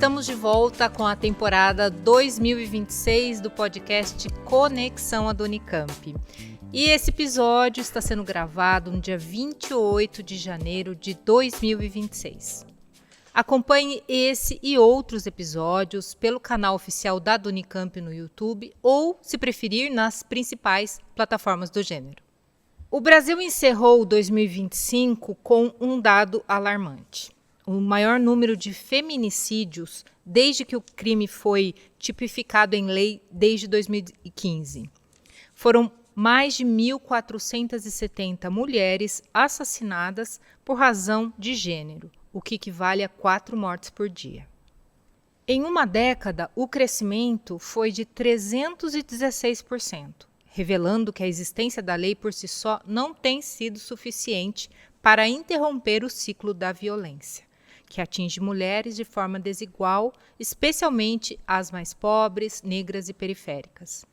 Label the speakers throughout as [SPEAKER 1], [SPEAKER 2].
[SPEAKER 1] Estamos de volta com a temporada 2026 do podcast Conexão da Unicamp. E esse episódio está sendo gravado no dia 28 de janeiro de 2026. Acompanhe esse e outros episódios pelo canal oficial da Unicamp no YouTube ou, se preferir, nas principais plataformas do gênero. O Brasil encerrou 2025 com um dado alarmante. O maior número de feminicídios desde que o crime foi tipificado em lei desde 2015. Foram mais de 1.470 mulheres assassinadas por razão de gênero, o que equivale a 4 mortes por dia. Em uma década, o crescimento foi de 316%, revelando que a existência da lei por si só não tem sido suficiente para interromper o ciclo da violência, que atinge mulheres de forma desigual, especialmente as mais pobres, negras e periféricas.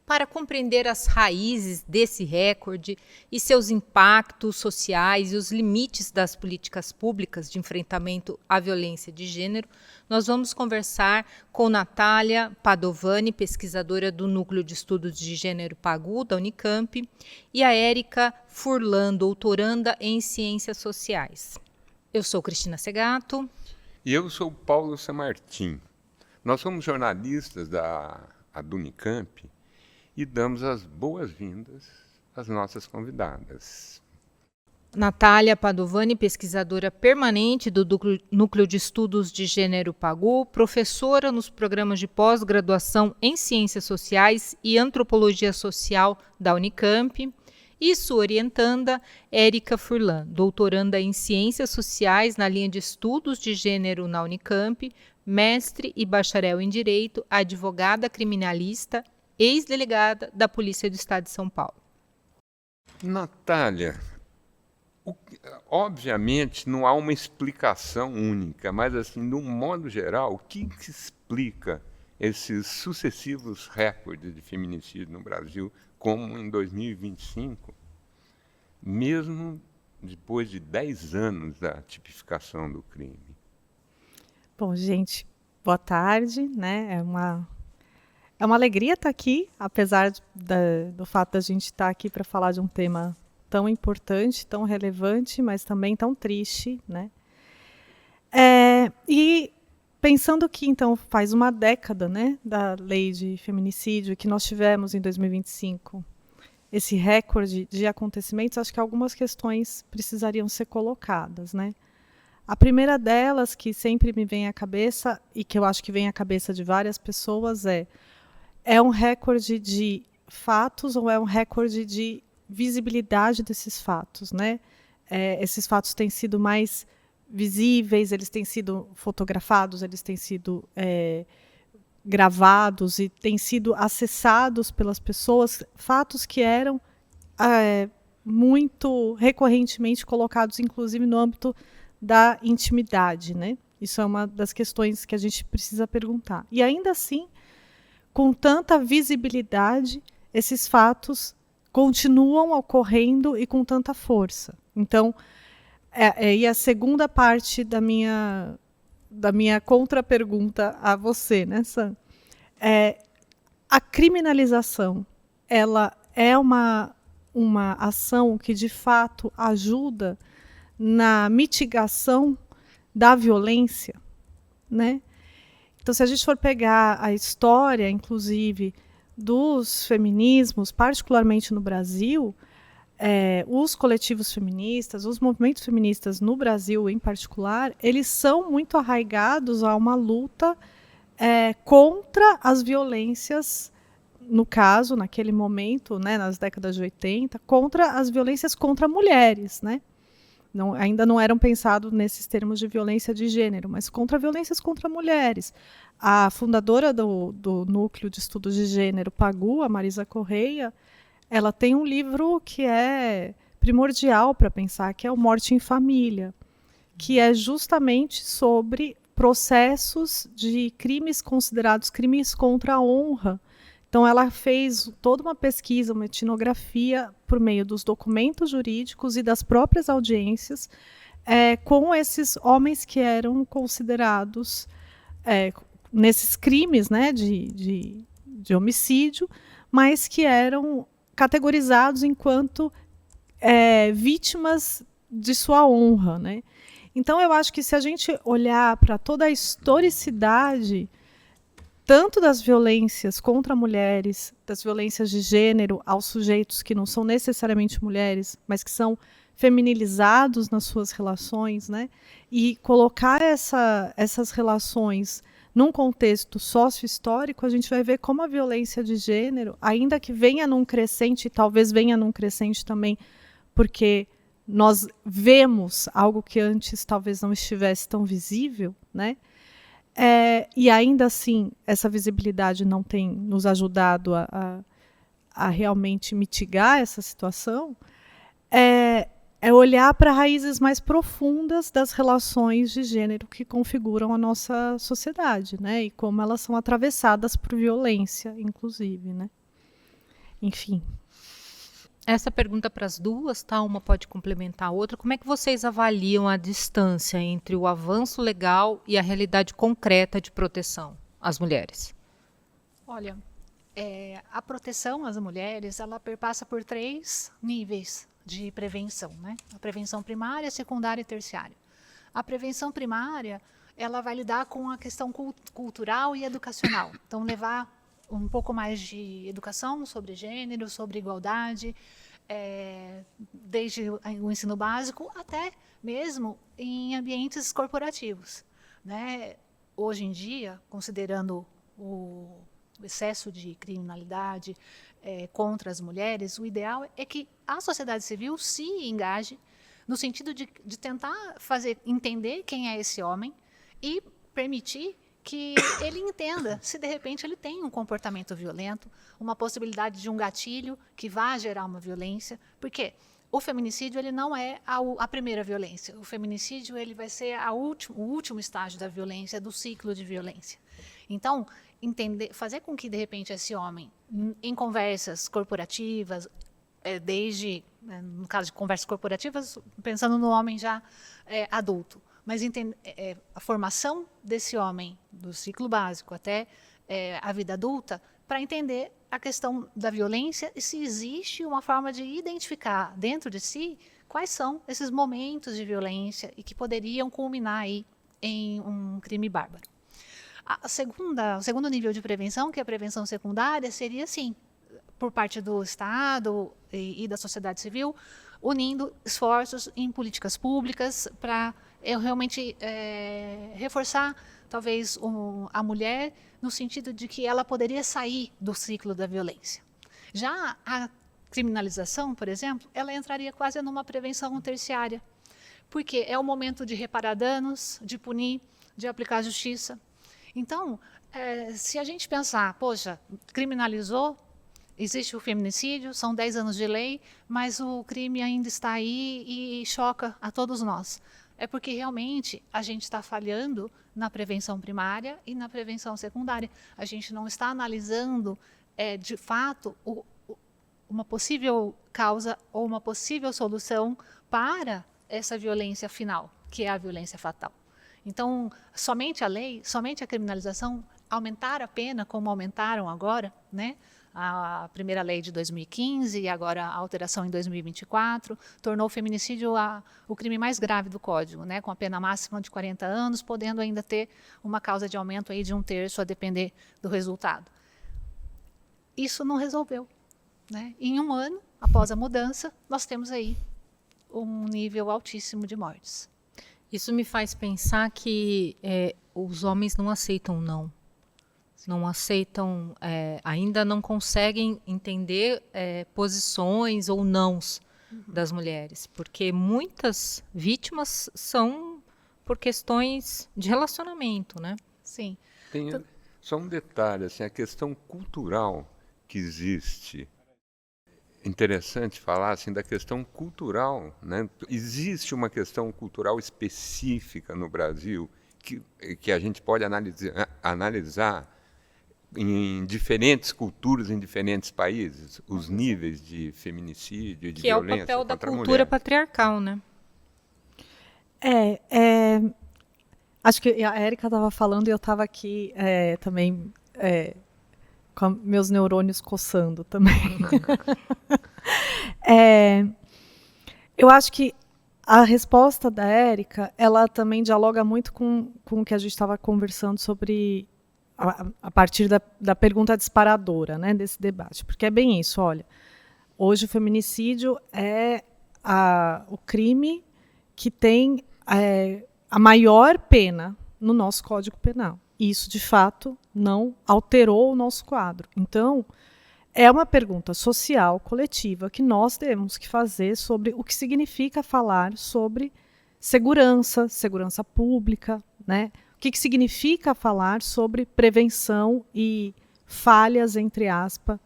[SPEAKER 1] Para compreender as raízes desse recorde e seus impactos sociais e os limites das políticas públicas de enfrentamento à violência de gênero, nós vamos conversar com Natália Padovani, pesquisadora do Núcleo de Estudos de Gênero PAGU, da Unicamp, e a Érica Furlan, doutoranda em Ciências Sociais. Eu sou Cristina Segato.
[SPEAKER 2] E eu sou Paulo Samartim. Nós somos jornalistas da Unicamp e damos as boas-vindas às nossas convidadas.
[SPEAKER 1] Natália Padovani, pesquisadora permanente do Núcleo de Estudos de Gênero PAGU, professora nos programas de pós-graduação em Ciências Sociais e Antropologia Social da Unicamp, e sua orientanda, Érica Furlan, doutoranda em Ciências Sociais na linha de Estudos de Gênero na Unicamp, mestre e bacharel em Direito, advogada criminalista, ex-delegada da Polícia do Estado de São Paulo.
[SPEAKER 2] Natália, obviamente não há uma explicação única, mas assim, de um modo geral, o que explica esses sucessivos recordes de feminicídio no Brasil, como em 2025, mesmo depois de 10 anos da tipificação do crime?
[SPEAKER 3] Bom, gente, boa tarde, né? É uma alegria estar aqui, apesar do fato da gente estar aqui para falar de um tema tão importante, tão relevante, mas também tão triste, né? E pensando que, então, faz uma década, né, da lei de feminicídio, que nós tivemos em 2025, esse recorde de acontecimentos, acho que algumas questões precisariam ser colocadas, né? A primeira delas, que sempre me vem à cabeça, e que eu acho que vem à cabeça de várias pessoas, é um recorde de fatos ou é um recorde de visibilidade desses fatos, né? Esses fatos têm sido mais visíveis, eles têm sido fotografados, eles têm sido gravados e têm sido acessados pelas pessoas, fatos que eram muito recorrentemente colocados, inclusive, no âmbito da intimidade, né? Isso é uma das questões que a gente precisa perguntar. E ainda assim, com tanta visibilidade, esses fatos continuam ocorrendo e com tanta força. Então, e a segunda parte da minha contra-pergunta a você, né, Sam? A criminalização, ela é uma ação que, de fato, ajuda na mitigação da violência, né? Então, se a gente for pegar a história, inclusive, dos feminismos, particularmente no Brasil, os coletivos feministas, os movimentos feministas no Brasil em particular, eles são muito arraigados a uma luta contra as violências, no caso, naquele momento, né, nas décadas de 80, contra as violências contra mulheres, né? Ainda não eram pensados nesses termos de violência de gênero, mas contra violências contra mulheres. A fundadora do Núcleo de Estudos de Gênero PAGU, a Marisa Correia, ela tem um livro que é primordial para pensar, que é o Morte em Família, que é justamente sobre processos de crimes considerados crimes contra a honra. Então, ela fez toda uma pesquisa, uma etnografia, por meio dos documentos jurídicos e das próprias audiências, com esses homens que eram considerados nesses crimes, né, de homicídio, mas que eram categorizados enquanto vítimas de sua honra, né? Então, eu acho que se a gente olhar para toda a historicidade, tanto das violências contra mulheres, das violências de gênero aos sujeitos que não são necessariamente mulheres, mas que são feminilizados nas suas relações, né? E colocar essas relações num contexto sócio-histórico, a gente vai ver como a violência de gênero, ainda que venha num crescente, e talvez venha num crescente também, porque nós vemos algo que antes talvez não estivesse tão visível, né? E ainda assim, essa visibilidade não tem nos ajudado a realmente mitigar essa situação, é olhar para raízes mais profundas das relações de gênero que configuram a nossa sociedade, né? E como elas são atravessadas por violência, inclusive, né? Enfim.
[SPEAKER 1] Essa pergunta para as duas, tá? Uma pode complementar a outra. Como é que vocês avaliam a distância entre o avanço legal e a realidade concreta de proteção às mulheres?
[SPEAKER 4] Olha, a proteção às mulheres, ela perpassa por 3 níveis de prevenção, né? A prevenção primária, secundária e terciária. A prevenção primária, ela vai lidar com a questão cultural e educacional. Então, levar um pouco mais de educação sobre gênero, sobre igualdade, desde o ensino básico até mesmo em ambientes corporativos, né? Hoje em dia, considerando o excesso de criminalidade contra as mulheres, o ideal é que a sociedade civil se engaje no sentido de tentar fazer entender quem é esse homem e permitir que ele entenda se de repente ele tem um comportamento violento, uma possibilidade de um gatilho que vá gerar uma violência, porque o feminicídio ele não é a primeira violência. O feminicídio ele vai ser o último estágio da violência, do ciclo de violência. Então, fazer com que de repente esse homem, em conversas corporativas, no caso de conversas corporativas, pensando no homem já adulto, mas a formação desse homem, do ciclo básico até a vida adulta, para entender a questão da violência e se existe uma forma de identificar dentro de si quais são esses momentos de violência e que poderiam culminar aí em um crime bárbaro. O segundo nível de prevenção, que é a prevenção secundária, seria, sim, por parte do Estado e da sociedade civil, unindo esforços em políticas públicas para realmente reforçar, talvez, a mulher no sentido de que ela poderia sair do ciclo da violência. Já a criminalização, por exemplo, ela entraria quase numa prevenção terciária, porque é o momento de reparar danos, de punir, de aplicar justiça. Então, se a gente pensar, poxa, criminalizou, existe o feminicídio, são 10 anos de lei, mas o crime ainda está aí e choca a todos nós. É porque realmente a gente está falhando na prevenção primária e na prevenção secundária. A gente não está analisando, de fato, uma possível causa ou uma possível solução para essa violência final, que é a violência fatal. Então, somente a lei, somente a criminalização, aumentar a pena, como aumentaram agora, né? A primeira lei de 2015 e agora a alteração em 2024, tornou o feminicídio o crime mais grave do Código, né? Com a pena máxima de 40 anos, podendo ainda ter uma causa de aumento aí de 1/3, a depender do resultado. Isso não resolveu, né? Em 1 ano, após a mudança, nós temos aí um nível altíssimo de mortes.
[SPEAKER 1] Isso me faz pensar que os homens não aceitam não. Não aceitam, ainda não conseguem entender posições ou nãos das mulheres, porque muitas vítimas são por questões de relacionamento, né?
[SPEAKER 4] Sim.
[SPEAKER 2] Tem só um detalhe, assim, a questão cultural que existe. Interessante falar assim da questão cultural, né? Existe uma questão cultural específica no Brasil que a gente pode analisar em diferentes culturas, em diferentes países, os níveis de feminicídio, de violência
[SPEAKER 1] que é o papel da
[SPEAKER 2] contra a
[SPEAKER 1] cultura
[SPEAKER 2] mulher.
[SPEAKER 1] patriarcal, né?
[SPEAKER 3] Acho que a Érica estava falando e eu estava aqui também com meus neurônios coçando também. Eu acho que a resposta da Érica, ela também dialoga muito com o que a gente estava conversando sobre a partir da pergunta disparadora, né, desse debate. Porque é bem isso, olha, hoje o feminicídio é o crime que tem a maior pena no nosso Código Penal. E isso, de fato, não alterou o nosso quadro. Então, é uma pergunta social, coletiva, que nós temos que fazer sobre o que significa falar sobre segurança pública, né? O que significa falar sobre prevenção e falhas, entre aspas,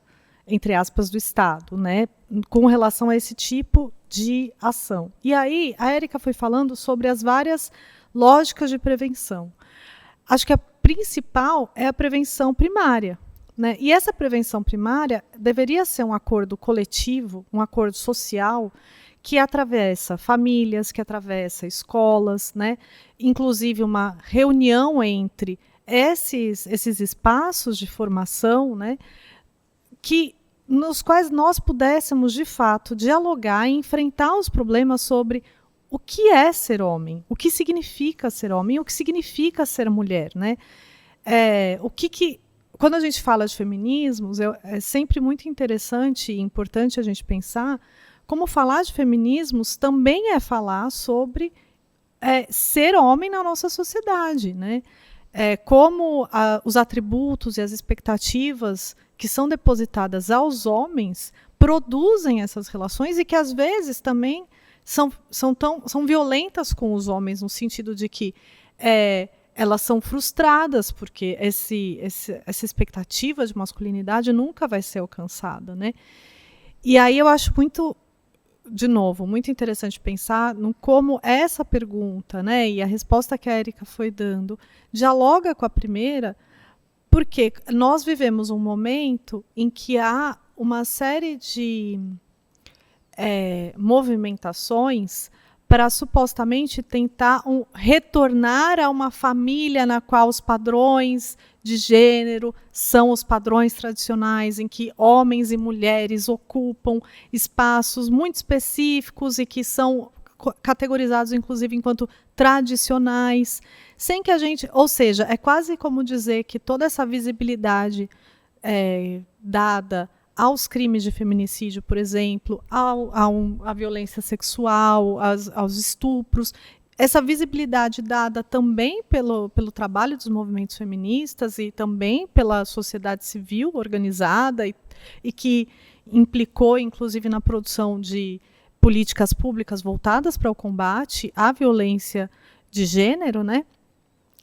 [SPEAKER 3] do Estado, né? Com relação a esse tipo de ação. E aí, a Érica foi falando sobre as várias lógicas de prevenção. Acho que a principal é a prevenção primária, né? E essa prevenção primária deveria ser um acordo coletivo, um acordo social, que atravessa famílias, que atravessa escolas, né? Inclusive uma reunião entre esses espaços de formação, né? Nos quais nós pudéssemos, de fato, dialogar e enfrentar os problemas sobre o que é ser homem, o que significa ser homem, o que significa ser mulher, né? Quando a gente fala de feminismos, é sempre muito interessante e importante a gente pensar como falar de feminismos também é falar sobre ser homem na nossa sociedade, né? Como os atributos e as expectativas que são depositadas aos homens produzem essas relações e que às vezes também são violentas com os homens, no sentido de que elas são frustradas, porque essa expectativa de masculinidade nunca vai ser alcançada, né? E aí eu acho muito interessante pensar no como essa pergunta, né, e a resposta que a Érica foi dando dialoga com a primeira, porque nós vivemos um momento em que há uma série de movimentações para supostamente tentar retornar a uma família na qual os padrões de gênero são os padrões tradicionais, em que homens e mulheres ocupam espaços muito específicos e que são categorizados, inclusive, enquanto tradicionais, sem que a gente... Ou seja, é quase como dizer que toda essa visibilidade dada aos crimes de feminicídio, por exemplo, à violência sexual, aos estupros, essa visibilidade dada também pelo trabalho dos movimentos feministas e também pela sociedade civil organizada e que implicou, inclusive, na produção de políticas públicas voltadas para o combate à violência de gênero, né?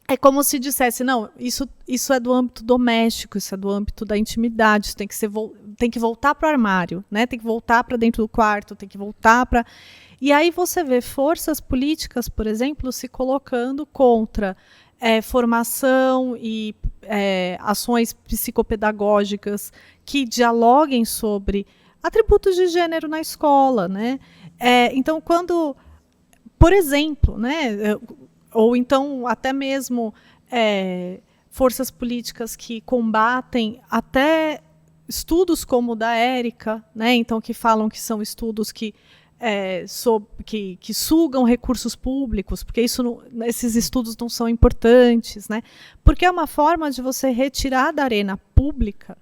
[SPEAKER 3] É como se dissesse, não, isso é do âmbito doméstico, isso é do âmbito da intimidade, isso tem que voltar para o armário, né? Tem que voltar para dentro do quarto, tem que voltar para... E aí você vê forças políticas, por exemplo, se colocando contra formação e ações psicopedagógicas que dialoguem sobre atributos de gênero na escola, né? Então, quando, por exemplo, né, ou então até mesmo forças políticas que combatem até estudos como o da Érica, né, então que falam que são estudos que sugam recursos públicos, porque esses estudos não são importantes, né, porque é uma forma de você retirar da arena pública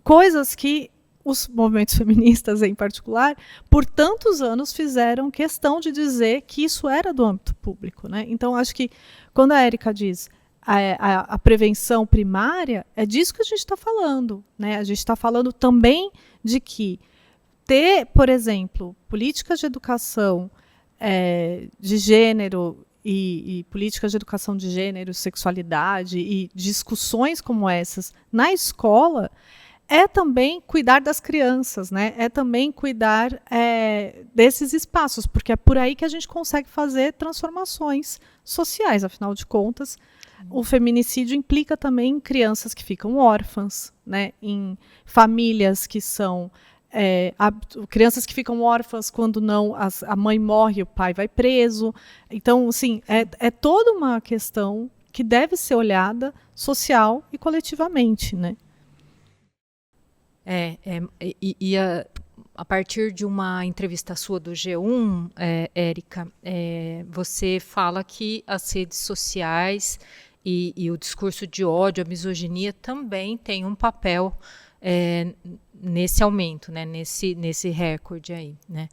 [SPEAKER 3] coisas que os movimentos feministas, em particular, por tantos anos fizeram questão de dizer que isso era do âmbito público, né? Então, acho que quando a Érica diz a prevenção primária, é disso que a gente está falando, né? A gente está falando também de que ter, por exemplo, políticas de educação de gênero e políticas de educação de gênero, sexualidade e discussões como essas na escola é também cuidar das crianças, né? É também cuidar desses espaços, porque é por aí que a gente consegue fazer transformações sociais. Afinal de contas, o feminicídio implica também em crianças que ficam órfãs, né? Em famílias que são crianças que ficam órfãs quando não a mãe morre, o pai vai preso. Então, assim, é toda uma questão que deve ser olhada social e coletivamente, né?
[SPEAKER 1] A partir de uma entrevista sua do G1, Érica, você fala que as redes sociais e o discurso de ódio, a misoginia também tem um papel nesse aumento, né, nesse recorde aí, né?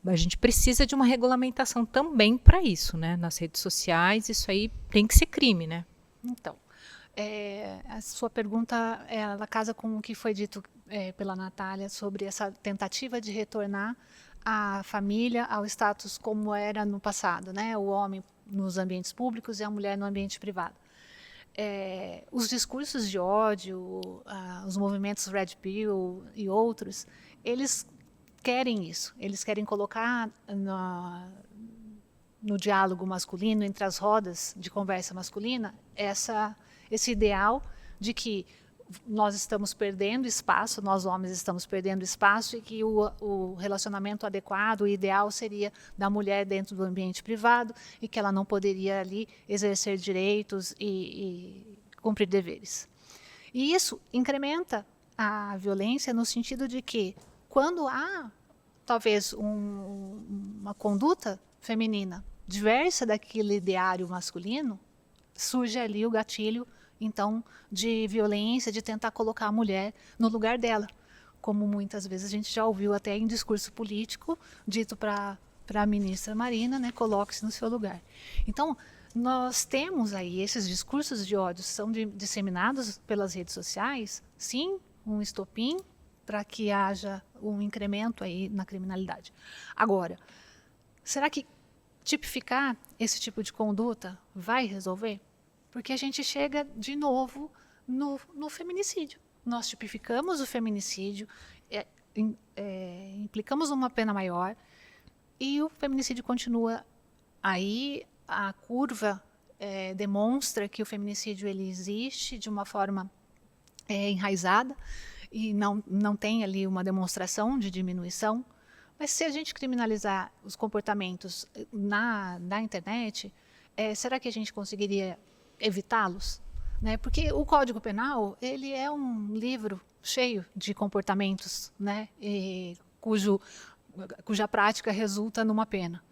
[SPEAKER 1] A gente precisa de uma regulamentação também para isso, né? Nas redes sociais, isso aí tem que ser crime, né?
[SPEAKER 4] Então, a sua pergunta, ela casa com o que foi dito pela Natália sobre essa tentativa de retornar a família ao status como era no passado, né? O homem nos ambientes públicos e a mulher no ambiente privado. Os discursos de ódio, os movimentos Red Pill e outros, eles querem isso. Eles querem colocar no diálogo masculino, entre as rodas de conversa masculina, esse ideal de que nós estamos perdendo espaço, nós homens estamos perdendo espaço, e que o relacionamento adequado, o ideal seria da mulher dentro do ambiente privado, e que ela não poderia ali exercer direitos e cumprir deveres. E isso incrementa a violência no sentido de que, quando há talvez uma conduta feminina diversa daquele ideário masculino, surge ali o gatilho, então, de violência, de tentar colocar a mulher no lugar dela, como muitas vezes a gente já ouviu até em discurso político, dito para a ministra Marina, né, coloque-se no seu lugar. Então, nós temos aí esses discursos de ódio, são disseminados pelas redes sociais, sim, um estopim para que haja um incremento aí na criminalidade. Agora, será que tipificar esse tipo de conduta vai resolver? Porque a gente chega de novo no feminicídio. Nós tipificamos o feminicídio, implicamos uma pena maior, e o feminicídio continua aí. A curva demonstra que o feminicídio ele existe de uma forma enraizada, e não tem ali uma demonstração de diminuição. Mas se a gente criminalizar os comportamentos na internet, será que a gente conseguiria evitá-los? Né? Porque o Código Penal ele é um livro cheio de comportamentos, né? Cuja prática resulta numa pena.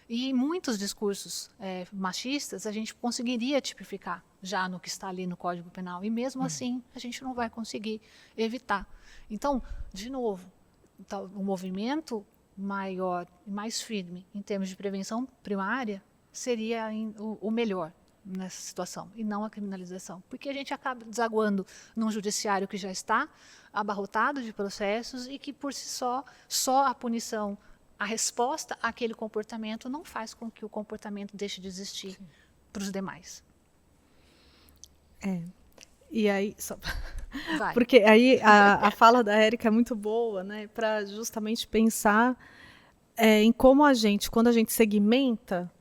[SPEAKER 4] E muitos discursos machistas a gente conseguiria tipificar já no que está ali no Código Penal. E mesmo assim a gente não vai conseguir evitar. Então, de novo, o movimento maior e mais firme em termos de prevenção primária seria o melhor nessa situação, e não a criminalização. Porque a gente acaba desaguando num judiciário que já está abarrotado de processos e que, por si só a punição, a resposta àquele comportamento não faz com que o comportamento deixe de existir para os demais.
[SPEAKER 3] E aí, porque aí a fala da Érica é muito boa, né, para justamente pensar em como quando a gente segmenta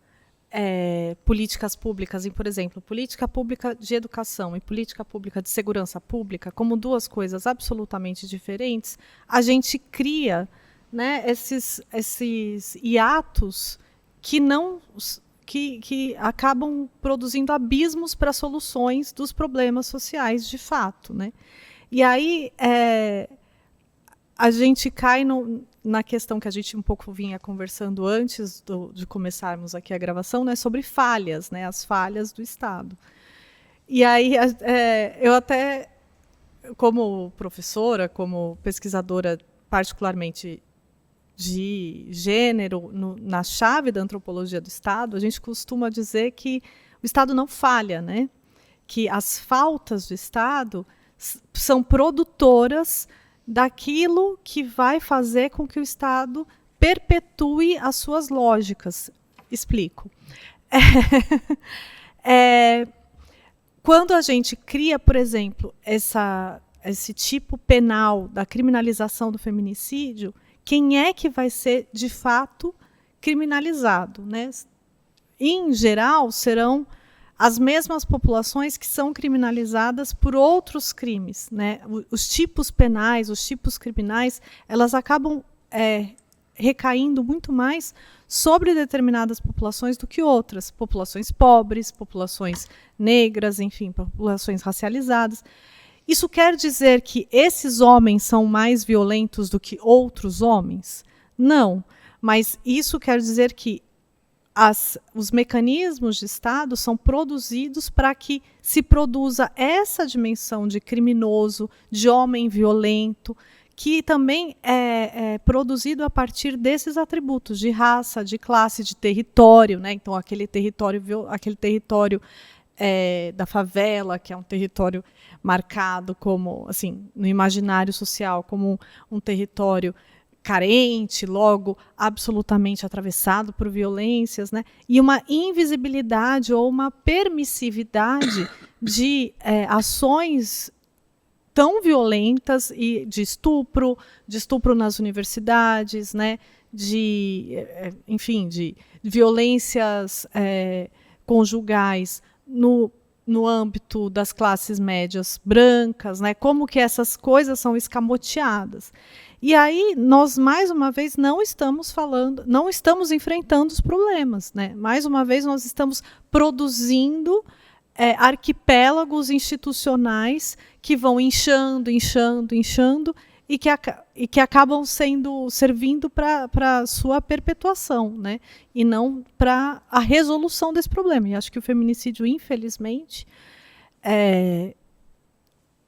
[SPEAKER 3] políticas públicas, em, por exemplo, política pública de educação e política pública de segurança pública, como duas coisas absolutamente diferentes, a gente cria, né, esses hiatos que acabam produzindo abismos para soluções dos problemas sociais de fato, né? E aí a gente cai na questão que a gente um pouco vinha conversando antes de começarmos aqui a gravação, né, sobre falhas, né, as falhas do Estado. E aí eu até, como professora, como pesquisadora particularmente de gênero na chave da antropologia do Estado, a gente costuma dizer que o Estado não falha, né? Que as faltas do Estado são produtoras daquilo que vai fazer com que o Estado perpetue as suas lógicas. Explico. Quando a gente cria, por exemplo, esse tipo penal da criminalização do feminicídio, quem é que vai ser, de fato, criminalizado, né? Em geral, serão as mesmas populações que são criminalizadas por outros crimes, né? Os tipos penais, os tipos criminais, elas acabam recaindo muito mais sobre determinadas populações do que outras, populações pobres, populações negras, enfim, populações racializadas. Isso quer dizer que esses homens são mais violentos do que outros homens? Não, mas isso quer dizer que os mecanismos de Estado são produzidos para que se produza essa dimensão de criminoso, de homem violento, que também é produzido a partir desses atributos de raça, de classe, de território, né? Então, aquele território da favela, que é um território marcado como, assim, no imaginário social, como um território carente, logo absolutamente atravessado por violências, né? E uma invisibilidade ou uma permissividade de ações tão violentas e de estupro nas universidades, né? Enfim, de violências conjugais no âmbito das classes médias brancas, né? Como que essas coisas são escamoteadas. E aí nós, mais uma vez, não estamos enfrentando os problemas, né? Mais uma vez, nós estamos produzindo arquipélagos institucionais que vão inchando e que acabam servindo para sua perpetuação, né? E não para a resolução desse problema. E acho que o feminicídio, infelizmente,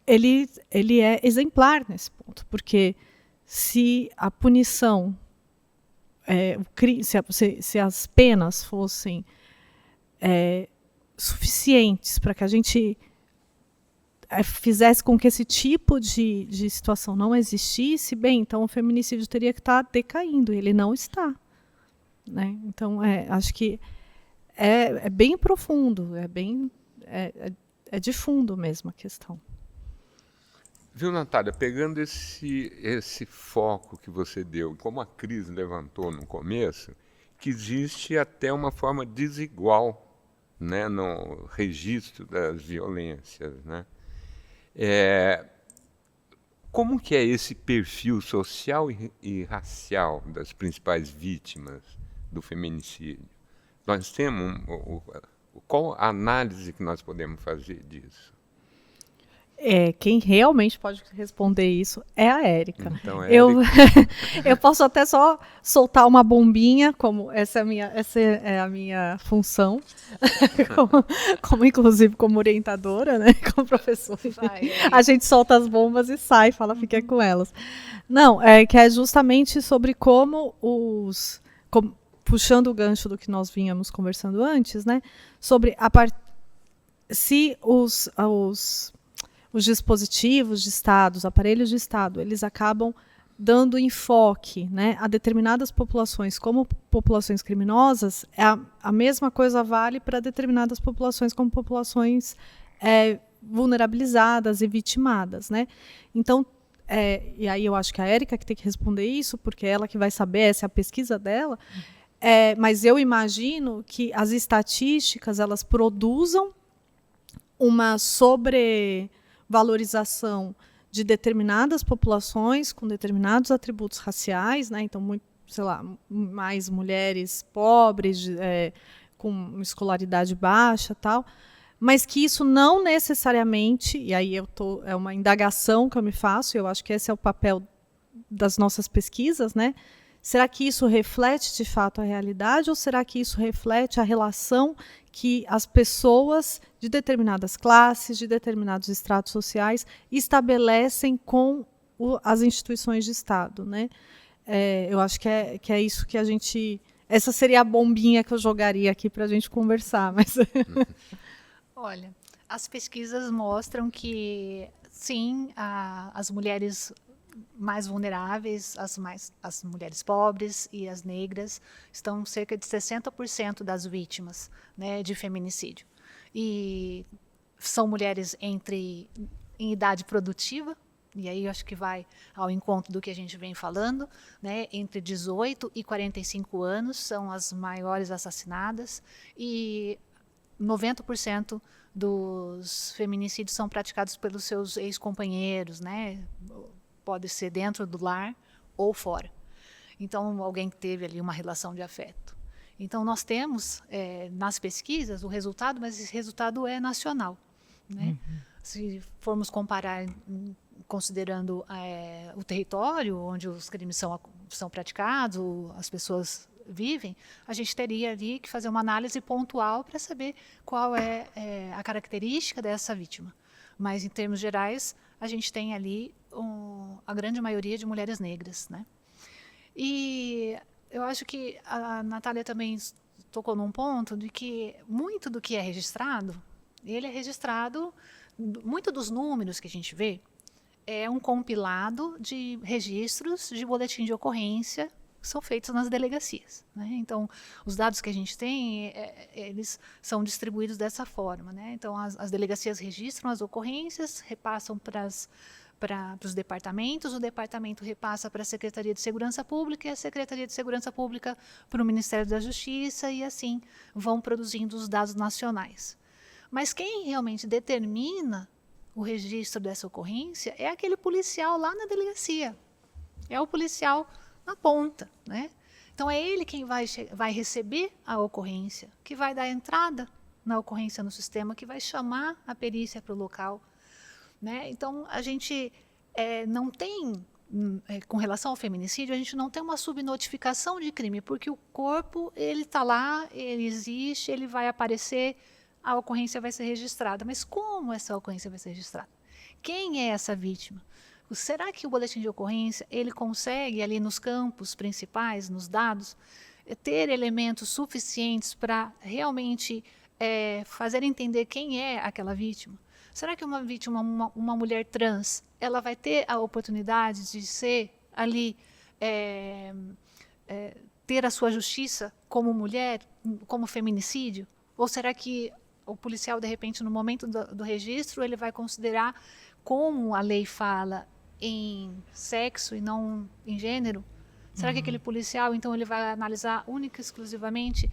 [SPEAKER 3] ele é exemplar nesse ponto, porque se a punição, se as penas fossem suficientes para que a gente fizesse com que esse tipo de situação não existisse, bem, então o feminicídio teria que estar decaindo, ele não está, né? Então, acho que é bem profundo, é de fundo mesmo a questão.
[SPEAKER 2] Viu, Natália, pegando esse foco que você deu, como a Cris levantou no começo, que existe até uma forma desigual, né, no registro das violências, né? Como que é esse perfil social e racial das principais vítimas do feminicídio? Nós temos qual a análise que nós podemos fazer disso?
[SPEAKER 3] Quem realmente pode responder isso é a Érica.
[SPEAKER 2] Então,
[SPEAKER 3] eu posso até só soltar uma bombinha, como essa é a minha função, inclusive como orientadora, né, como professora. A gente solta as bombas e sai, fala, fica com elas. Não, que é justamente sobre como puxando o gancho do que nós vínhamos conversando antes, né, sobre se os dispositivos de Estado, os aparelhos de Estado, eles acabam dando enfoque, né, a determinadas populações como populações criminosas, a mesma coisa vale para determinadas populações como populações vulnerabilizadas e vitimadas, né? Então, e aí eu acho que a Érica que tem que responder isso, porque é ela que vai saber, essa é a pesquisa dela, mas eu imagino que as estatísticas, elas produzam uma sobrevalorização de determinadas populações com determinados atributos raciais, né? Então, mais mulheres pobres, com escolaridade baixa, tal, mas que isso não necessariamente, e aí é uma indagação que eu me faço, eu acho que esse é o papel das nossas pesquisas, né? Será que isso reflete de fato a realidade ou será que isso reflete a relação que as pessoas de determinadas classes, de determinados estratos sociais estabelecem com as instituições de Estado, né? Eu acho que é isso que a gente... Essa seria a bombinha que eu jogaria aqui para a gente conversar. Mas...
[SPEAKER 4] Olha, as pesquisas mostram que, sim, as mulheres mais vulneráveis, as mulheres pobres e as negras, estão cerca de 60% das vítimas, né, de feminicídio. E são mulheres em idade produtiva, e aí eu acho que vai ao encontro do que a gente vem falando, né, entre 18 e 45 anos são as maiores assassinadas, e 90% dos feminicídios são praticados pelos seus ex-companheiros, né? Pode ser dentro do lar ou fora. Então, alguém que teve ali uma relação de afeto. Então, nós temos nas pesquisas o resultado, mas esse resultado é nacional, né? Se formos comparar, considerando o território onde os crimes são praticados, as pessoas vivem, a gente teria ali que fazer uma análise pontual para saber qual é a característica dessa vítima. Mas, em termos gerais, a gente tem ali a grande maioria de mulheres negras, né? E eu acho que a Natália também tocou num ponto de que muito do que é registrado, ele é registrado, muito dos números que a gente vê, é um compilado de registros de boletim de ocorrência que são feitos nas delegacias, né? Então, os dados que a gente tem, eles são distribuídos dessa forma, né? Então, as delegacias registram as ocorrências, repassam para os departamentos, o departamento repassa para a Secretaria de Segurança Pública e a Secretaria de Segurança Pública para o Ministério da Justiça e assim vão produzindo os dados nacionais. Mas quem realmente determina o registro dessa ocorrência é aquele policial lá na delegacia, é o policial na ponta, né? Então é ele quem vai receber a ocorrência, que vai dar entrada na ocorrência no sistema, que vai chamar a perícia para o local, né? Então, a gente não tem, com relação ao feminicídio, a gente não tem uma subnotificação de crime, porque o corpo, ele está lá, ele existe, ele vai aparecer, a ocorrência vai ser registrada. Mas como essa ocorrência vai ser registrada? Quem é essa vítima? Será que o boletim de ocorrência, ele consegue, ali nos campos principais, nos dados, ter elementos suficientes para realmente fazer entender quem é aquela vítima? Será que uma vítima, uma mulher trans, ela vai ter a oportunidade de ser ali, ter a sua justiça como mulher, como feminicídio? Ou será que o policial, de repente, no momento do registro, ele vai considerar, como a lei fala, em sexo e não em gênero? Será que aquele policial, então, ele vai analisar única e exclusivamente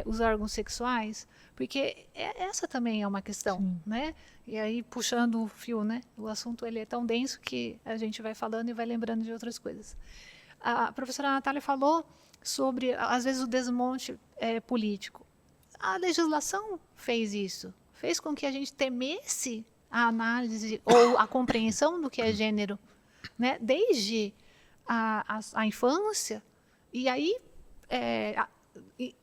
[SPEAKER 4] os órgãos sexuais? Porque essa também é uma questão, né? E aí, puxando o fio, né? O assunto ele é tão denso que a gente vai falando e vai lembrando de outras coisas. A professora Natália falou sobre, às vezes, o desmonte político. A legislação fez isso. Fez com que a gente temesse a análise ou a compreensão do que é gênero, né? Desde a infância, e aí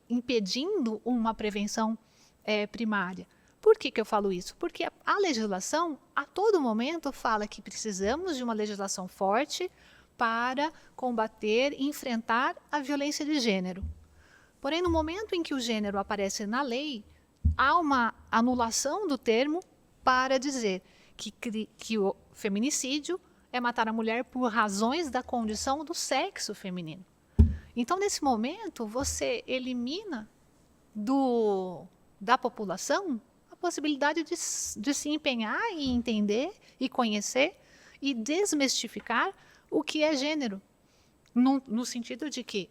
[SPEAKER 4] impedindo uma prevenção primária. Por que eu falo isso? Porque a legislação, a todo momento, fala que precisamos de uma legislação forte para combater e enfrentar a violência de gênero. Porém, no momento em que o gênero aparece na lei, há uma anulação do termo para dizer que o feminicídio é matar a mulher por razões da condição do sexo feminino. Então, nesse momento, você elimina da população a possibilidade de se empenhar e entender e conhecer e desmistificar o que é gênero, no sentido de que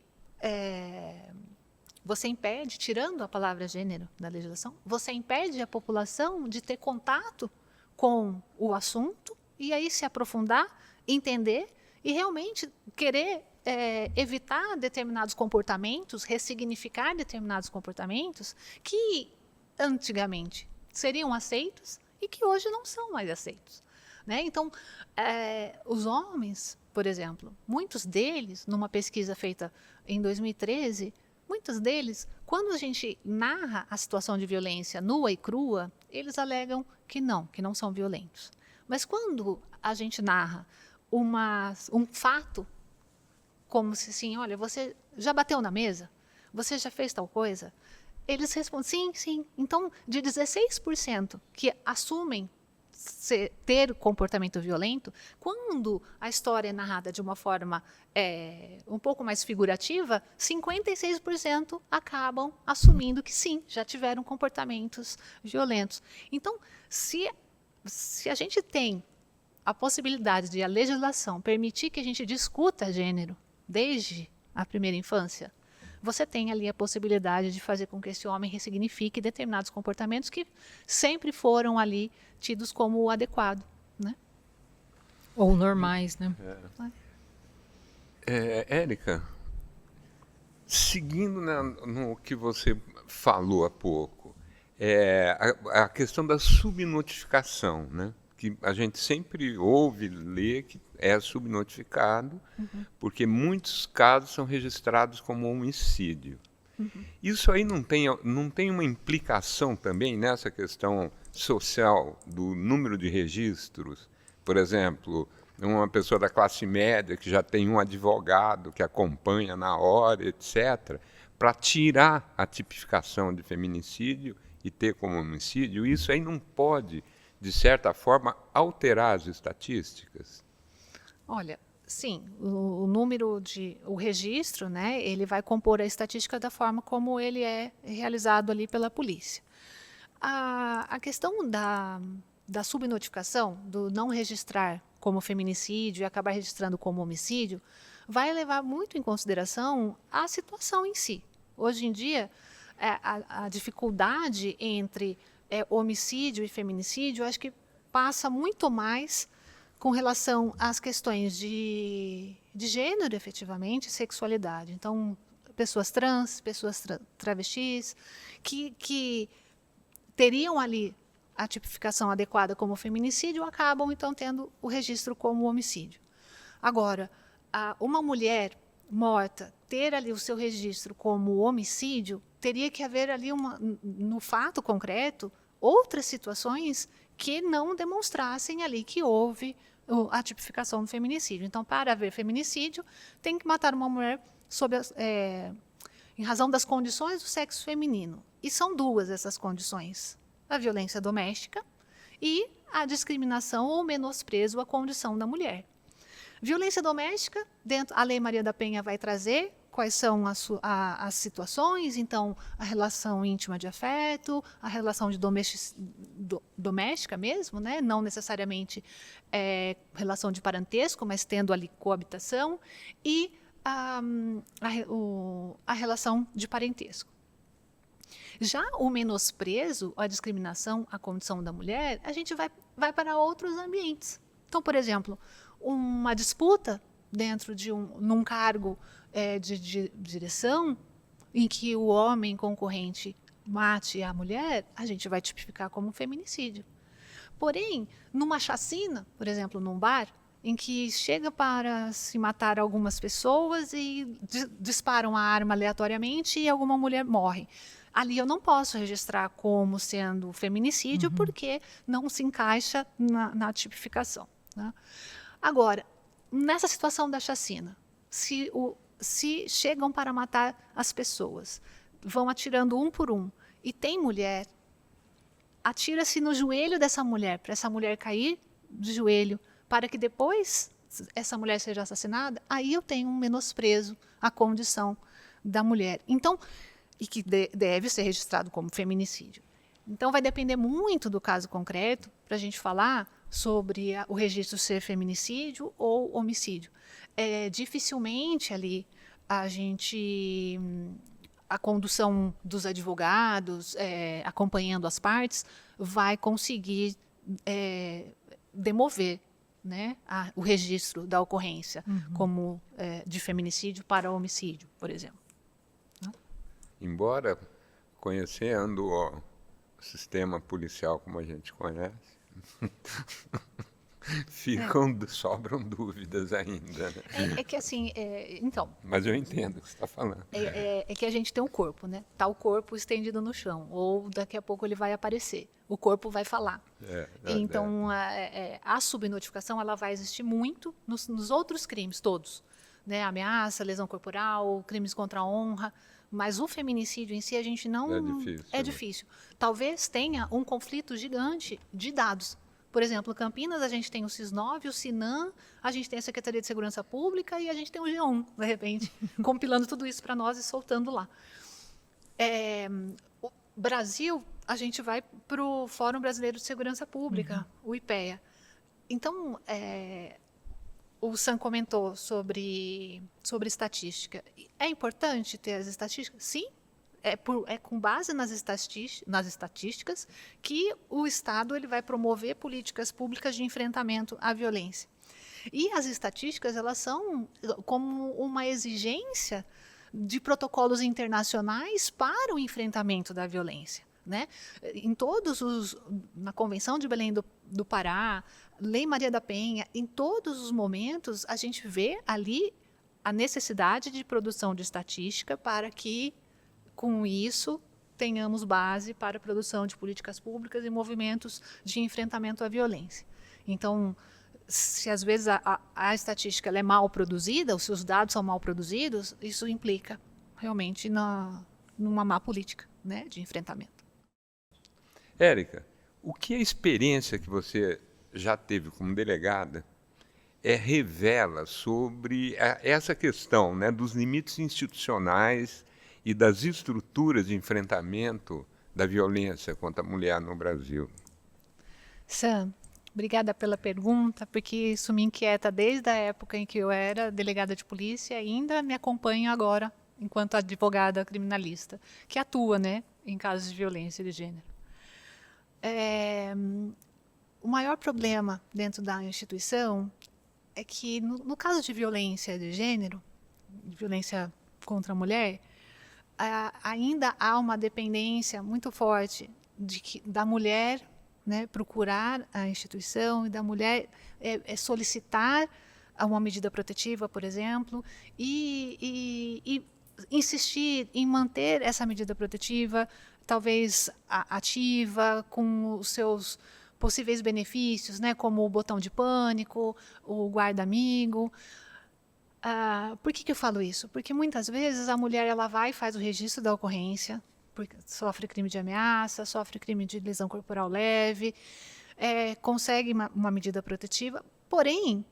[SPEAKER 4] você impede, tirando a palavra gênero da legislação, você impede a população de ter contato com o assunto e aí se aprofundar, entender e realmente querer evitar determinados comportamentos, ressignificar determinados comportamentos que antigamente seriam aceitos e que hoje não são mais aceitos, né? Então, os homens, por exemplo, muitos deles, numa pesquisa feita em 2013, muitos deles, quando a gente narra a situação de violência nua e crua, eles alegam que não são violentos. Mas quando a gente narra um fato, como se assim, olha, você já bateu na mesa? Você já fez tal coisa? Eles respondem, sim. Então, de 16% que assumem ter comportamento violento, quando a história é narrada de uma forma um pouco mais figurativa, 56% acabam assumindo que sim, já tiveram comportamentos violentos. Então, se a gente tem a possibilidade de a legislação permitir que a gente discuta gênero desde a primeira infância, você tem ali a possibilidade de fazer com que esse homem ressignifique determinados comportamentos que sempre foram ali tidos como adequado, né?
[SPEAKER 1] Ou normais, né?
[SPEAKER 2] Érica, seguindo no que você falou há pouco, a questão da subnotificação, né? Que a gente sempre ouve ler que é subnotificado, porque muitos casos são registrados como homicídio. Isso aí não tem uma implicação também nessa questão social do número de registros? Por exemplo, uma pessoa da classe média que já tem um advogado que acompanha na hora, etc., para tirar a tipificação de feminicídio e ter como homicídio, isso aí não pode, de certa forma, alterar as estatísticas?
[SPEAKER 4] Olha, sim, o registro, né, ele vai compor a estatística da forma como ele é realizado ali pela polícia. A questão da subnotificação, do não registrar como feminicídio e acabar registrando como homicídio, vai levar muito em consideração a situação em si. Hoje em dia, a dificuldade entre homicídio e feminicídio, acho que passa muito mais com relação às questões de gênero, efetivamente, sexualidade. Então, pessoas trans, pessoas travestis, que teriam ali a tipificação adequada como feminicídio, acabam, então, tendo o registro como homicídio. Agora, uma mulher morta ter ali o seu registro como homicídio, teria que haver ali, no fato concreto, outras situações que não demonstrassem ali que houve a tipificação do feminicídio. Então, para haver feminicídio, tem que matar uma mulher em razão das condições do sexo feminino. E são duas essas condições: a violência doméstica e a discriminação ou menosprezo à condição da mulher. Violência doméstica, a Lei Maria da Penha vai trazer quais são as situações, então a relação íntima de afeto, a relação de doméstica mesmo, né? Não necessariamente relação de parentesco, mas tendo ali coabitação, e a relação de parentesco. Já o menosprezo, a discriminação, a condição da mulher, a gente vai para outros ambientes. Então, por exemplo, uma disputa dentro num cargo de direção, em que o homem concorrente mate a mulher, a gente vai tipificar como feminicídio. Porém, numa chacina, por exemplo, num bar, em que chega para se matar algumas pessoas e disparam a arma aleatoriamente e alguma mulher morre. Ali eu não posso registrar como sendo feminicídio, porque não se encaixa na tipificação, né? Agora, nessa situação da chacina, se chegam para matar as pessoas, vão atirando um por um, e tem mulher, atira-se no joelho dessa mulher, para essa mulher cair de joelho, para que depois essa mulher seja assassinada, aí eu tenho um menosprezo à condição da mulher. Então, e que deve ser registrado como feminicídio. Então, vai depender muito do caso concreto para a gente falar sobre o registro ser feminicídio ou homicídio. Dificilmente ali a condução dos advogados, acompanhando as partes, vai conseguir demover, né, o registro da ocorrência como de feminicídio para homicídio, por exemplo.
[SPEAKER 2] Embora conhecendo o sistema policial como a gente conhece, sobram dúvidas ainda, né?
[SPEAKER 4] É que assim, então...
[SPEAKER 2] Mas eu entendo o que você está falando.
[SPEAKER 4] É que a gente tem um corpo, né? Está o corpo estendido no chão, ou daqui a pouco ele vai aparecer. O corpo vai falar. Então, a subnotificação ela vai existir muito nos outros crimes, todos. Né? Ameaça, lesão corporal, crimes contra a honra. Mas o feminicídio em si a gente não... É difícil. Talvez tenha um conflito gigante de dados. Por exemplo, Campinas a gente tem o SIS-9, o SINAM, a gente tem a Secretaria de Segurança Pública e a gente tem o G1, de repente, compilando tudo isso para nós e soltando lá. O Brasil, a gente vai para o Fórum Brasileiro de Segurança Pública, o IPEA. Então, o Sam comentou sobre estatística. É importante ter as estatísticas? Sim. É com base nas estatísticas que o Estado ele vai promover políticas públicas de enfrentamento à violência. E as estatísticas elas são como uma exigência de protocolos internacionais para o enfrentamento da violência. Né? Na Convenção de Belém do Pará, Lei Maria da Penha, em todos os momentos a gente vê ali a necessidade de produção de estatística para que, com isso, tenhamos base para a produção de políticas públicas e movimentos de enfrentamento à violência. Então, se às vezes a estatística ela é mal produzida, ou se os dados são mal produzidos, isso implica realmente numa má política, né, de enfrentamento.
[SPEAKER 2] Érica, o que a experiência que você já teve como delegada revela sobre essa questão, né, dos limites institucionais e das estruturas de enfrentamento da violência contra a mulher no Brasil?
[SPEAKER 4] Sam, obrigada pela pergunta, porque isso me inquieta desde a época em que eu era delegada de polícia e ainda me acompanha agora enquanto advogada criminalista, que atua, né, em casos de violência de gênero. O maior problema dentro da instituição é que, no caso de violência de gênero, de violência contra a mulher, ainda há uma dependência muito forte da mulher, né, procurar a instituição e da mulher solicitar uma medida protetiva, por exemplo, e insistir em manter essa medida protetiva, talvez ativa, com os seus possíveis benefícios, né, como o botão de pânico, o guarda-amigo. Por que eu falo isso? Porque muitas vezes a mulher ela vai e faz o registro da ocorrência, porque sofre crime de ameaça, sofre crime de lesão corporal leve, consegue uma medida protetiva, porém,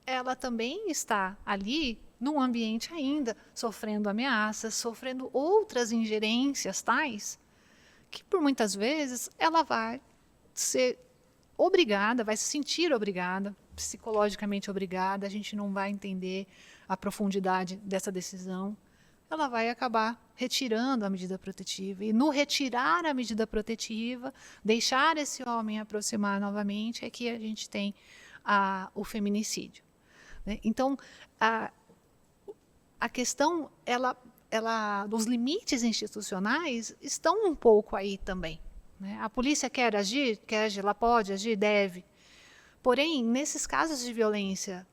[SPEAKER 4] ela também está ali num ambiente ainda sofrendo ameaças, sofrendo outras ingerências tais, que por muitas vezes ela vai ser obrigada, vai se sentir obrigada, psicologicamente obrigada, a gente não vai entender a profundidade dessa decisão, ela vai acabar retirando a medida protetiva. E no retirar a medida protetiva, deixar esse homem aproximar novamente, é que a gente tem o feminicídio. Né? Então, a questão, os limites institucionais estão um pouco aí também. Né? A polícia quer agir, ela pode agir, deve. Porém, nesses casos de violência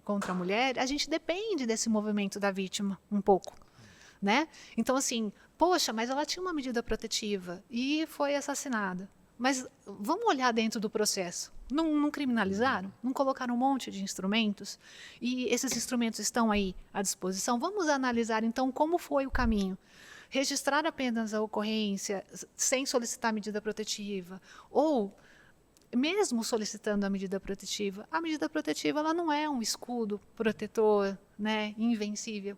[SPEAKER 4] contra a mulher, a gente depende desse movimento da vítima um pouco. Né? Então, assim, poxa, mas ela tinha uma medida protetiva e foi assassinada. Mas vamos olhar dentro do processo. Não criminalizaram? Não colocaram um monte de instrumentos? E esses instrumentos estão aí à disposição? Vamos analisar, então, como foi o caminho. Registrar apenas a ocorrência sem solicitar medida protetiva. Ou, mesmo solicitando a medida protetiva ela não é um escudo protetor, né, invencível.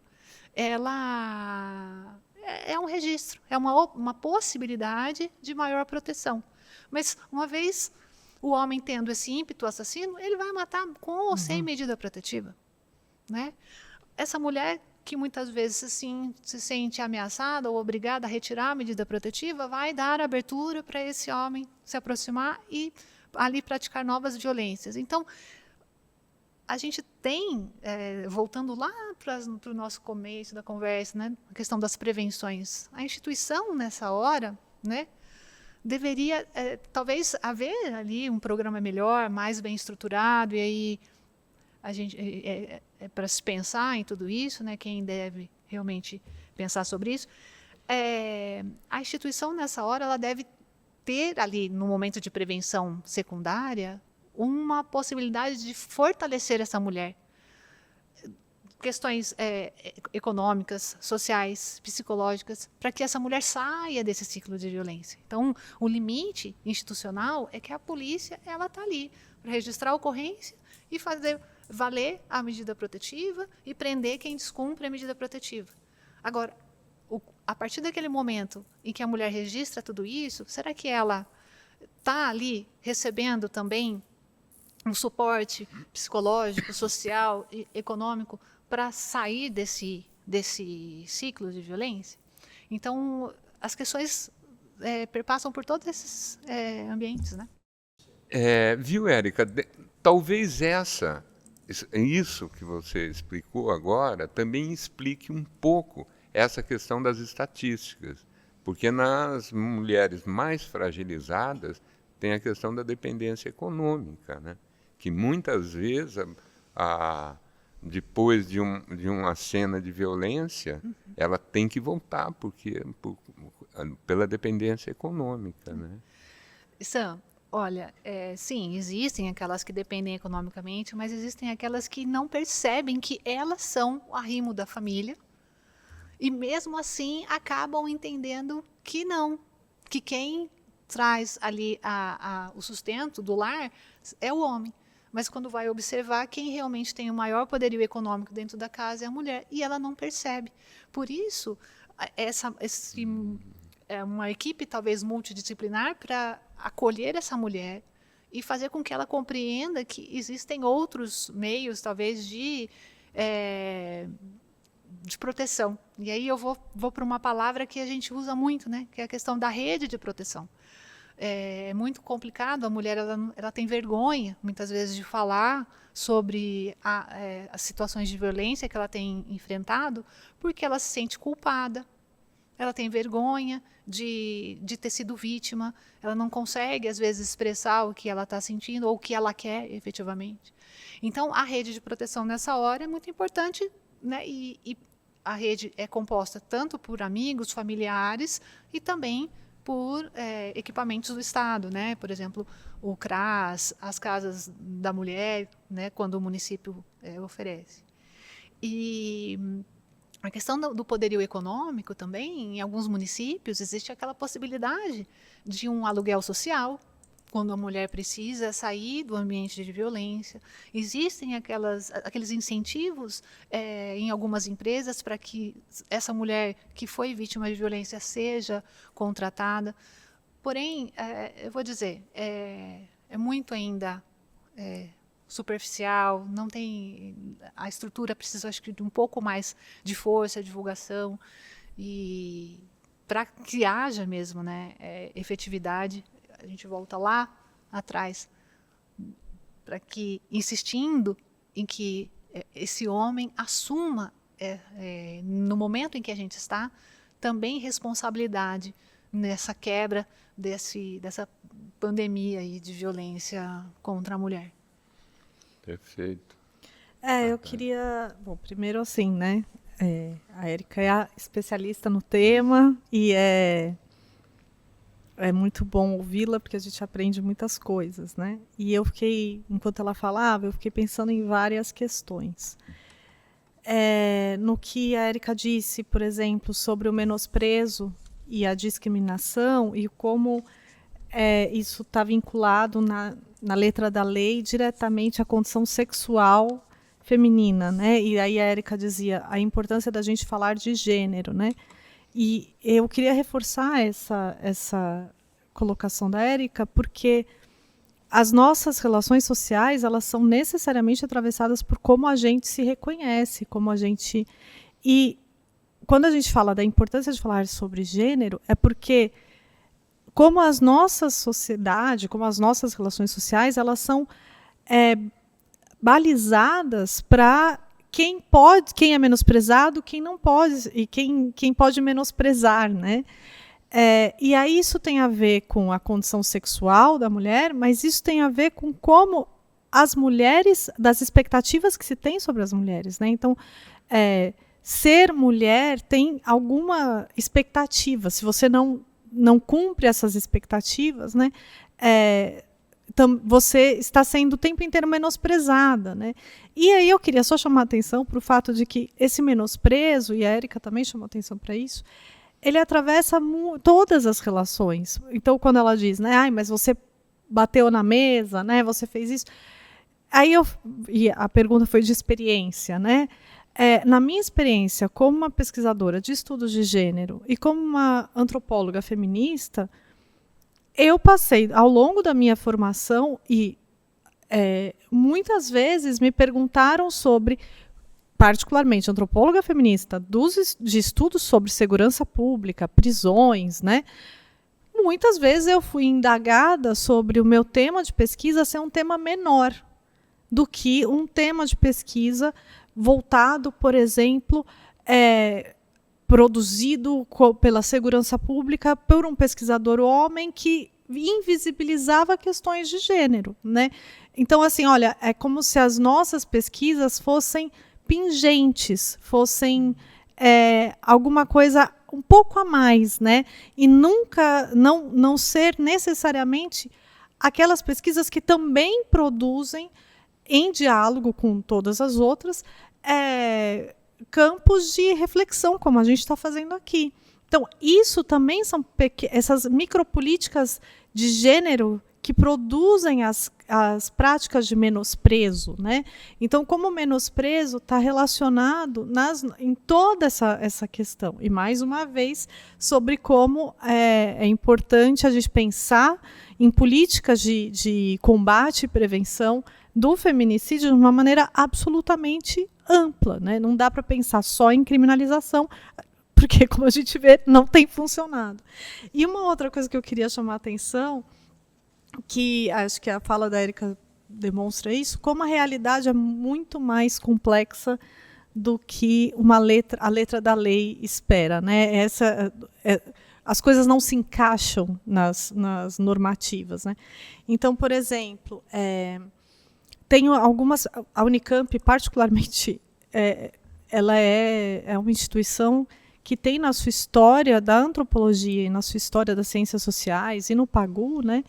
[SPEAKER 4] Ela é um registro, é uma possibilidade de maior proteção. Mas, uma vez o homem tendo esse ímpeto assassino, ele vai matar com ou sem medida protetiva. Né? Essa mulher que muitas vezes assim, se sente ameaçada ou obrigada a retirar a medida protetiva, vai dar abertura para esse homem se aproximar e ali praticar novas violências. Então, a gente tem, voltando lá para o nosso começo da conversa, né, a questão das prevenções, a instituição nessa hora, né, deveria talvez haver ali um programa melhor, mais bem estruturado, e aí a gente para se pensar em tudo isso, né, quem deve realmente pensar sobre isso, a instituição nessa hora ela deve ter ali no momento de prevenção secundária uma possibilidade de fortalecer essa mulher. Questões econômicas, sociais, psicológicas, para que essa mulher saia desse ciclo de violência. Então, o limite institucional é que a polícia ela está ali para registrar a ocorrência e fazer valer a medida protetiva e prender quem descumpre a medida protetiva. Agora, a partir daquele momento em que a mulher registra tudo isso, será que ela está ali recebendo também um suporte psicológico, social e econômico para sair desse ciclo de violência? Então, as questões perpassam por todos esses ambientes, né?
[SPEAKER 2] Viu, Érica? Talvez isso que você explicou agora também explique um pouco essa questão das estatísticas, porque nas mulheres mais fragilizadas tem a questão da dependência econômica, né? Que muitas vezes, depois de uma cena de violência, ela tem que voltar pela dependência econômica, né?
[SPEAKER 4] Sam, olha, sim, existem aquelas que dependem economicamente, mas existem aquelas que não percebem que elas são o arrimo da família e mesmo assim acabam entendendo que não, que quem traz ali o sustento do lar é o homem. Mas quando vai observar, quem realmente tem o maior poderio econômico dentro da casa é a mulher, e ela não percebe. Por isso, uma equipe talvez multidisciplinar para acolher essa mulher e fazer com que ela compreenda que existem outros meios, talvez, de proteção. E aí eu vou para uma palavra que a gente usa muito, né? Que é a questão da rede de proteção. É muito complicado, a mulher ela tem vergonha, muitas vezes, de falar sobre as situações de violência que ela tem enfrentado, porque ela se sente culpada, ela tem vergonha de ter sido vítima, ela não consegue, às vezes, expressar o que ela está sentindo ou o que ela quer, efetivamente. Então, a rede de proteção nessa hora é muito importante, né? E a rede é composta tanto por amigos, familiares e também por equipamentos do Estado, né? Por exemplo, o CRAS, as casas da mulher, né? Quando o município oferece. E a questão do poderio econômico também, em alguns municípios, existe aquela possibilidade de um aluguel social, quando a mulher precisa sair do ambiente de violência. Existem aqueles incentivos em algumas empresas para que essa mulher que foi vítima de violência seja contratada. Porém, eu vou dizer, é muito ainda superficial, não tem, a estrutura precisa, acho que, de um pouco mais de força, divulgação, e para que haja mesmo, né, efetividade. A gente volta lá atrás, para que, insistindo em que esse homem assuma, no momento em que a gente está, também responsabilidade nessa quebra dessa pandemia aí de violência contra a mulher.
[SPEAKER 2] Perfeito.
[SPEAKER 3] Eu queria... Bom, primeiro assim, né? A Érica é a especialista no tema e é muito bom ouvi-la, porque a gente aprende muitas coisas, né? E eu fiquei, enquanto ela falava, eu fiquei pensando em várias questões. No que a Érica disse, por exemplo, sobre o menosprezo e a discriminação, e como isso está vinculado na letra da lei diretamente à condição sexual feminina, né? E aí a Érica dizia a importância da gente falar de gênero, né? E eu queria reforçar essa colocação da Érica, porque as nossas relações sociais, elas são necessariamente atravessadas por como a gente se reconhece, como a gente... E quando a gente fala da importância de falar sobre gênero, é porque como as nossas sociedades, como as nossas relações sociais, elas são balizadas para quem é menosprezado, quem não pode, e quem pode menosprezar, né? E aí isso tem a ver com a condição sexual da mulher, mas isso tem a ver com como as mulheres, das expectativas que se tem sobre as mulheres, né? Então, ser mulher tem alguma expectativa. Se você não cumpre essas expectativas, né? Você está sendo o tempo inteiro menosprezada, né? E aí eu queria só chamar a atenção para o fato de que esse menosprezo, e a Érica também chamou atenção para isso, ele atravessa todas as relações. Então, quando ela diz, né, mas você bateu na mesa, né, você fez isso. E a pergunta foi de experiência, né? Na minha experiência, como uma pesquisadora de estudos de gênero e como uma antropóloga feminista, eu passei, ao longo da minha formação, e muitas vezes me perguntaram sobre, particularmente antropóloga feminista, de estudos sobre segurança pública, prisões, né? Muitas vezes eu fui indagada sobre o meu tema de pesquisa ser um tema menor do que um tema de pesquisa voltado, por exemplo, produzido pela segurança pública por um pesquisador homem que invisibilizava questões de gênero, né? Então, assim, olha, é como se as nossas pesquisas fossem pingentes, fossem alguma coisa um pouco a mais, né? E nunca, não ser necessariamente aquelas pesquisas que também produzem, em diálogo com todas as outras, campos de reflexão, como a gente está fazendo aqui. Então, isso também são essas micropolíticas de gênero que produzem as práticas de menosprezo, né? Então, como o menosprezo está relacionado em toda essa questão. E, mais uma vez, sobre como é importante a gente pensar em políticas de combate e prevenção do feminicídio de uma maneira absolutamente ampla, né? Não dá para pensar só em criminalização, porque, como a gente vê, não tem funcionado. E uma outra coisa que eu queria chamar a atenção, que acho que a fala da Érica demonstra isso, como a realidade é muito mais complexa do que a letra da lei espera, né? As coisas não se encaixam nas normativas, né? Então, por exemplo, tenho algumas... A Unicamp, particularmente, ela é uma instituição que tem na sua história da antropologia e na sua história das ciências sociais e no PAGU, né,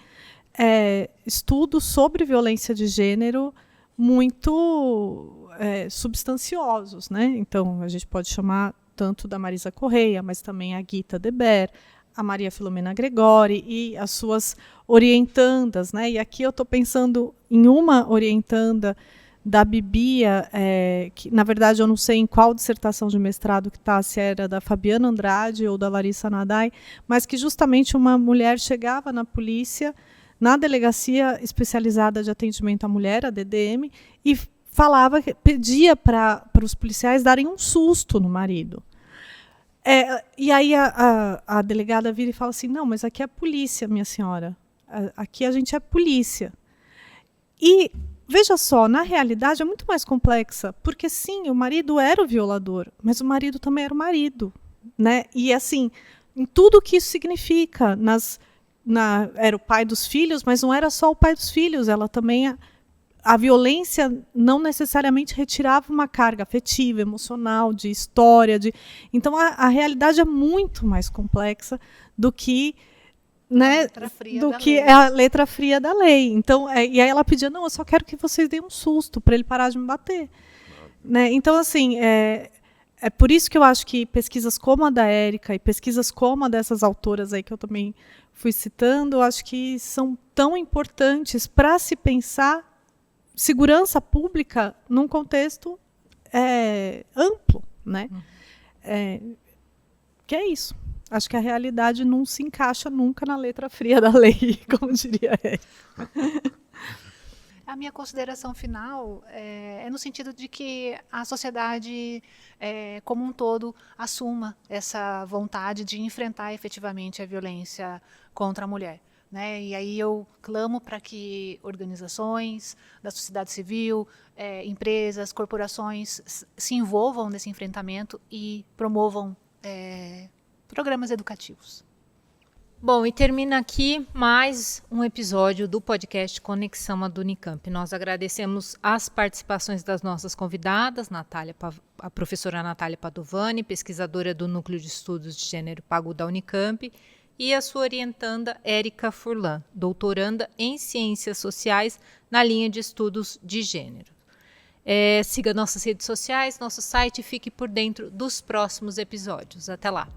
[SPEAKER 3] estudos sobre violência de gênero muito substanciosos, né? Então, a gente pode chamar tanto da Marisa Correia, mas também a Gita Deber, a Maria Filomena Gregori e as suas orientandas, né? E aqui eu estou pensando em uma orientanda da Bibia, que na verdade eu não sei em qual dissertação de mestrado que está, se era da Fabiana Andrade ou da Larissa Nadai, mas que justamente uma mulher chegava na polícia, na Delegacia Especializada de Atendimento à Mulher, a DDM, e pedia para os policiais darem um susto no marido. E aí a delegada vira e fala assim, não, mas aqui é polícia, minha senhora. Aqui a gente é polícia. E, veja só, na realidade é muito mais complexa, porque sim, o marido era o violador, mas o marido também era o marido, né? E assim, em tudo o que isso significa, era o pai dos filhos, mas não era só o pai dos filhos, ela também... A violência não necessariamente retirava uma carga afetiva, emocional, de história. Então, a realidade é muito mais complexa do que, né, é a letra fria da lei. Então, e aí ela pedia, não, eu só quero que vocês deem um susto para ele parar de me bater. Né? Então, assim, é por isso que eu acho que pesquisas como a da Érica e pesquisas como a dessas autoras aí que eu também fui citando, eu acho que são tão importantes para se pensar segurança pública num contexto amplo, né? Que é isso. Acho que a realidade não se encaixa nunca na letra fria da lei, como diria ele.
[SPEAKER 4] A minha consideração final é no sentido de que a sociedade, como um todo, assuma essa vontade de enfrentar efetivamente a violência contra a mulher. Né? E aí eu clamo para que organizações da sociedade civil, empresas, corporações se envolvam nesse enfrentamento e promovam programas educativos.
[SPEAKER 1] Bom, e termina aqui mais um episódio do podcast Conexão à Unicamp. Nós agradecemos as participações das nossas convidadas, a professora Natália Padovani, pesquisadora do Núcleo de Estudos de Gênero PAGU da Unicamp, e a sua orientanda Érica Furlan, doutoranda em Ciências Sociais na linha de Estudos de Gênero. Siga nossas redes sociais, nosso site e fique por dentro dos próximos episódios. Até lá!